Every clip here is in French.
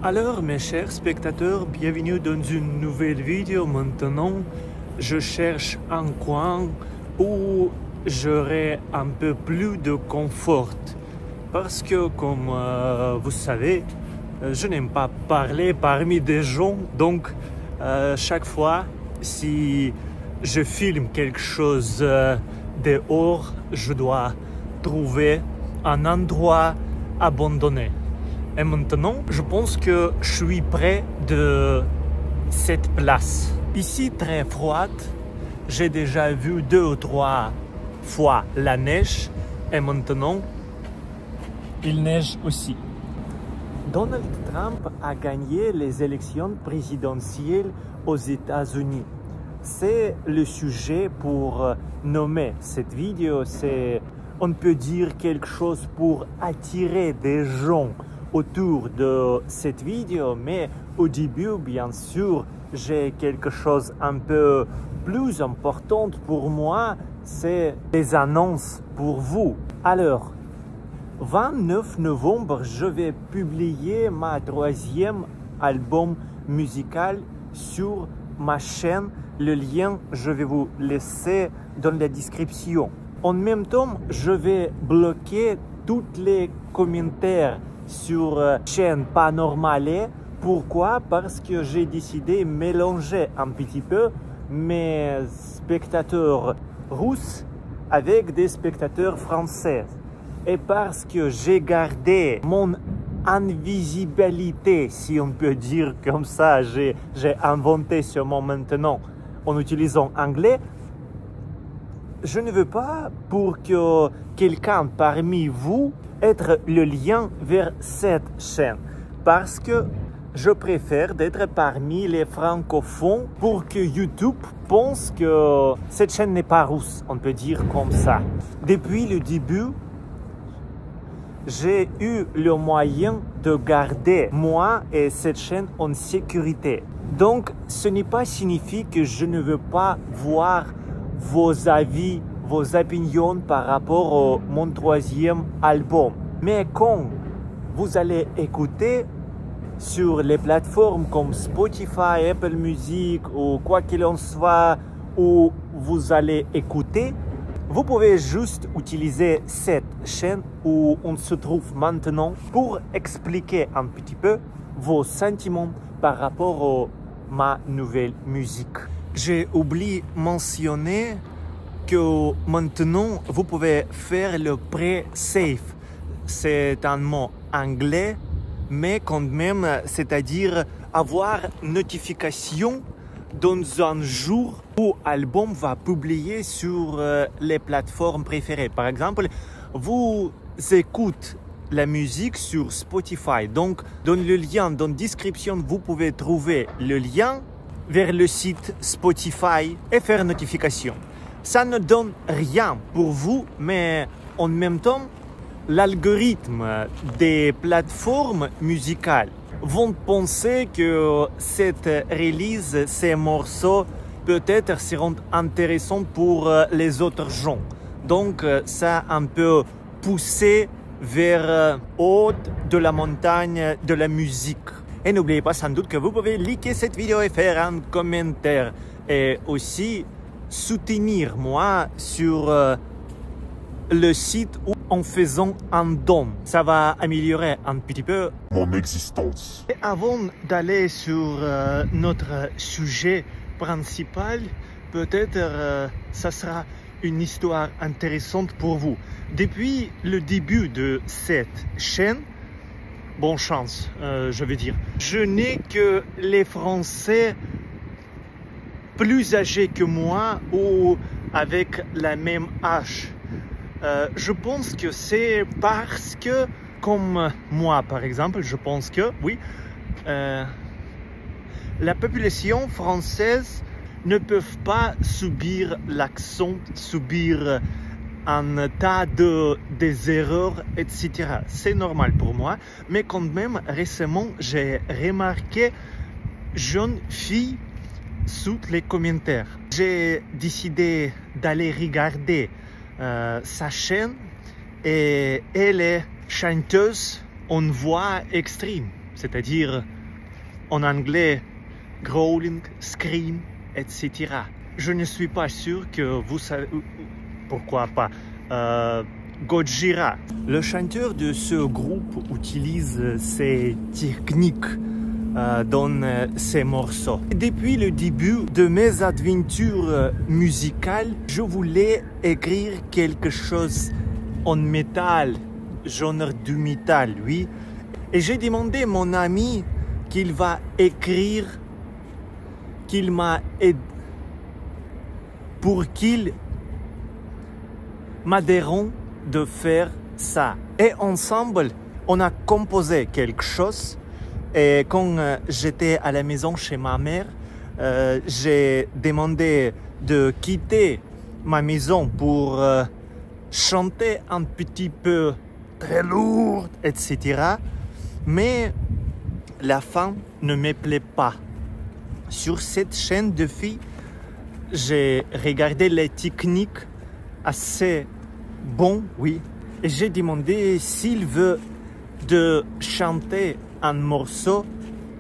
Alors mes chers spectateurs, bienvenue dans une nouvelle vidéo. Maintenant, je cherche un coin où j'aurai un peu plus de confort. Parce que comme vous savez, je n'aime pas parler parmi des gens. Donc chaque fois, si je filme quelque chose dehors, je dois trouver un endroit abandonné. Et maintenant, je pense que je suis près de cette place. Ici, très froide. J'ai déjà vu 2 ou 3 fois la neige. Et maintenant, il neige aussi. Donald Trump a gagné les élections présidentielles aux États-Unis. C'est le sujet pour nommer cette vidéo. On peut dire quelque chose pour attirer des gens autour de cette vidéo, mais au début, bien sûr, j'ai quelque chose un peu plus important pour moi, c'est des annonces pour vous. Alors, 29 novembre, je vais publier ma 3e album musical sur ma chaîne. Le lien, je vais vous laisser dans la description. En même temps, je vais bloquer tous les commentaires sur chaîne pas normale. Pourquoi? Parce que j'ai décidé de mélanger un petit peu mes spectateurs russes avec des spectateurs français. Et parce que j'ai gardé mon invisibilité, si on peut dire comme ça, j'ai inventé ce mot maintenant en utilisant anglais. Je ne veux pas pour que quelqu'un parmi vous être le lien vers cette chaîne, parce que je préfère d'être parmi les francophones pour que YouTube pense que cette chaîne n'est pas russe, on peut dire comme ça. Depuis le début, j'ai eu le moyen de garder moi et cette chaîne en sécurité. Donc, ce n'est pas signifie que je ne veux pas voir vos avis, vos opinions par rapport à mon 3e album. Mais quand vous allez écouter sur les plateformes comme Spotify, Apple Music ou quoi qu'il en soit, où vous allez écouter, vous pouvez juste utiliser cette chaîne où on se trouve maintenant pour expliquer un petit peu vos sentiments par rapport à ma nouvelle musique. J'ai oublié de mentionner que maintenant, vous pouvez faire le pre-save. C'est un mot anglais, mais quand même, c'est-à-dire avoir notification dans un jour où l'album va publier sur les plateformes préférées. Par exemple, vous écoutez la musique sur Spotify. Donc, dans le lien, dans la description, vous pouvez trouver le lien vers le site Spotify et faire notification. Ça ne donne rien pour vous, mais en même temps, l'algorithme des plateformes musicales vont penser que cette release, ces morceaux, peut-être seront intéressants pour les autres gens. Donc, ça a un peu poussé vers haut de la montagne de la musique. Et n'oubliez pas sans doute que vous pouvez liker cette vidéo et faire un commentaire. Et aussi soutenir moi sur le site ou en faisant un don. Ça va améliorer un petit peu mon existence. Et avant d'aller sur notre sujet principal, peut-être ça sera une histoire intéressante pour vous. Depuis le début de cette chaîne, bonne chance, je veux dire, je n'ai que les Français plus âgés que moi ou avec la même âge. Je pense que c'est parce que, comme moi par exemple, je pense que, oui, la population française ne peut pas subir l'accent, subir un tas des erreurs, etc. C'est normal pour moi, mais quand même, récemment, j'ai remarqué jeune fille sous les commentaires. J'ai décidé d'aller regarder sa chaîne et elle est chanteuse en voix extrême. c'est-à-dire en anglais growling, scream, etc. Je ne suis pas sûr que vous savez, pourquoi pas, Gojira. Le chanteur de ce groupe utilise ces techniques dans ses morceaux. Depuis le début de mes aventures musicales, je voulais écrire quelque chose en métal, genre du métal, oui. Et j'ai demandé à mon ami qu'il va écrire, qu'il m'a aidé, pour qu'il m'aideront de faire ça. Et ensemble, on a composé quelque chose. Et quand j'étais à la maison chez ma mère, j'ai demandé de quitter ma maison pour chanter un petit peu très lourd, etc. Mais la fin ne me plaît pas. Sur cette chaîne de filles, j'ai regardé les techniques assez bonnes, oui. Et j'ai demandé s'il veut de chanter un morceau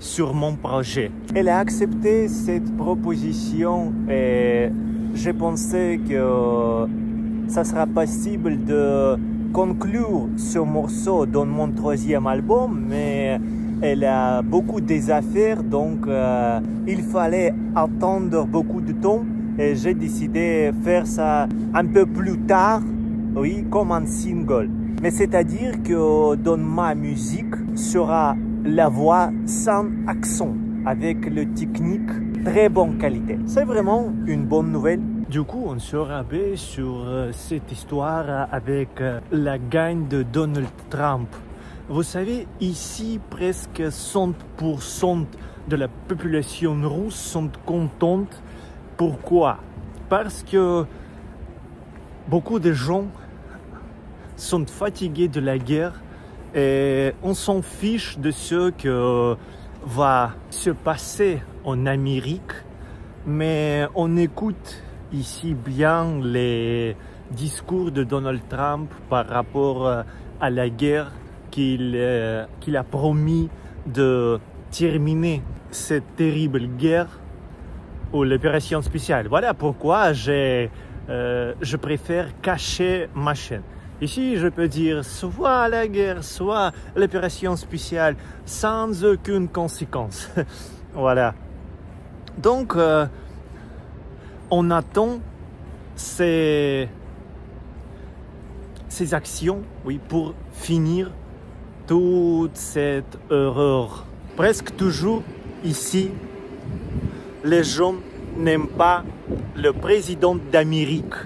sur mon projet. Elle a accepté cette proposition et j'ai pensé que ça sera possible de conclure ce morceau dans mon troisième album, mais elle a beaucoup des affaires, donc il fallait attendre beaucoup de temps et j'ai décidé de faire ça un peu plus tard, oui, comme un single. Mais c'est-à-dire que dans ma musique sera la voix sans accent, avec le technique très bonne qualité. C'est vraiment une bonne nouvelle. Du coup, on se rabat sur cette histoire avec la gagne de Donald Trump. Vous savez, ici, presque 100% de la population russe sont contentes. Pourquoi? Parce que beaucoup de gens sont fatigués de la guerre et on s'en fiche de ce que va se passer en Amérique, mais on écoute ici bien les discours de Donald Trump par rapport à la guerre qu'il a promis de terminer cette terrible guerre ou l'opération spéciale. Voilà pourquoi je préfère cacher ma chaîne. Ici, je peux dire soit la guerre, soit l'opération spéciale, sans aucune conséquence. Voilà. Donc, on attend ces actions, oui, pour finir toute cette horreur. Presque toujours ici, les gens n'aiment pas le président d'Amérique.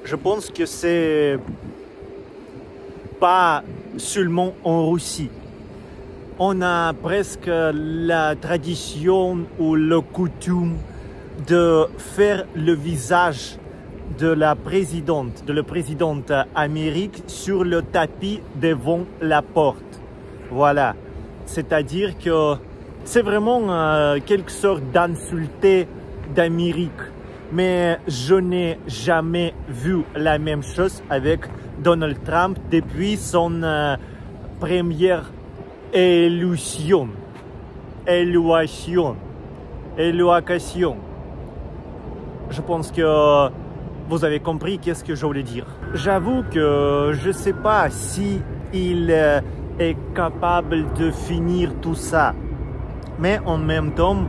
Je pense que c'est pas seulement en Russie. On a presque la tradition ou la coutume de faire le visage de la présidente, de la présidente Amérique sur le tapis devant la porte. Voilà. C'est-à-dire que c'est vraiment quelque sorte d'insulté d'Amérique. Mais je n'ai jamais vu la même chose avec Donald Trump depuis son première élection. Je pense que vous avez compris qu'est-ce que je voulais dire. J'avoue que je ne sais pas si il est capable de finir tout ça. Mais en même temps,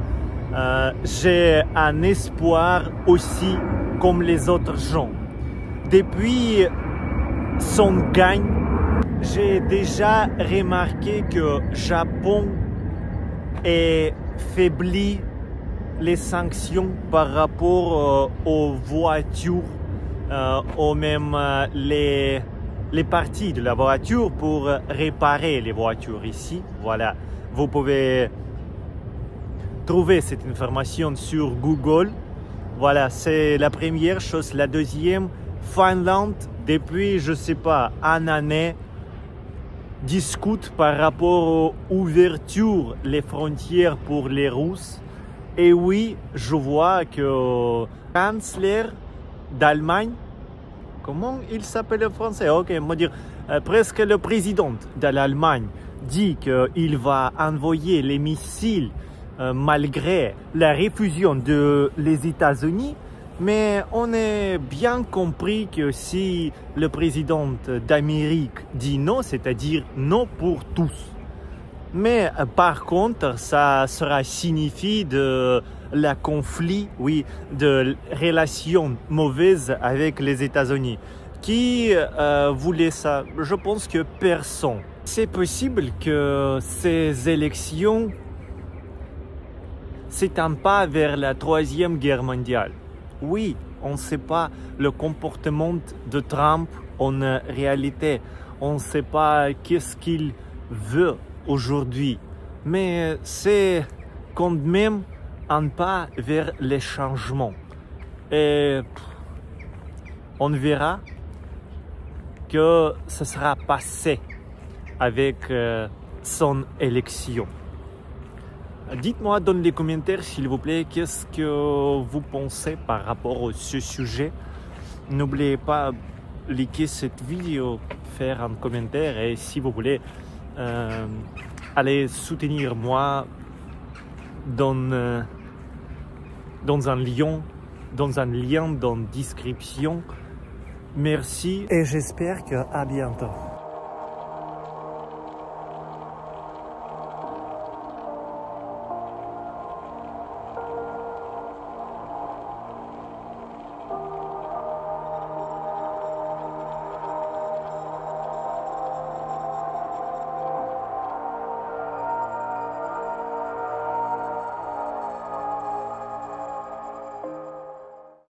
j'ai un espoir aussi comme les autres gens. Depuis son gagne, j'ai déjà remarqué que Japon est faibli les sanctions par rapport aux voitures, ou même les parties de la voiture pour réparer les voitures ici. Voilà, vous pouvez trouver cette information sur Google. Voilà, c'est la première chose. La deuxième, Finlande, depuis, je sais pas, une année, discute par rapport aux ouvertures les frontières pour les Russes. Et oui, je vois que le chancelier d'Allemagne, comment il s'appelle en français? Ok, on va dire presque le président de l'Allemagne, dit qu'il va envoyer les missiles malgré la réfusion des États-Unis, mais on a bien compris que si le président d'Amérique dit non, c'est-à-dire non pour tous. Mais par contre, ça sera signifie de la conflit, oui, de relations mauvaises avec les États-Unis. Qui voulait ça? Je pense que personne. C'est possible que ces élections c'est un pas vers la Troisième Guerre mondiale. Oui, on ne sait pas le comportement de Trump en réalité. On ne sait pas qu'est-ce qu'il veut aujourd'hui. Mais c'est quand même un pas vers les changements. Et on verra que ce sera passé avec son élection. Dites-moi dans les commentaires, s'il vous plaît, qu'est-ce que vous pensez par rapport à ce sujet. N'oubliez pas de liker cette vidéo, faire un commentaire et si vous voulez, allez soutenir moi dans un lien dans la description. Merci et j'espère qu'à bientôt.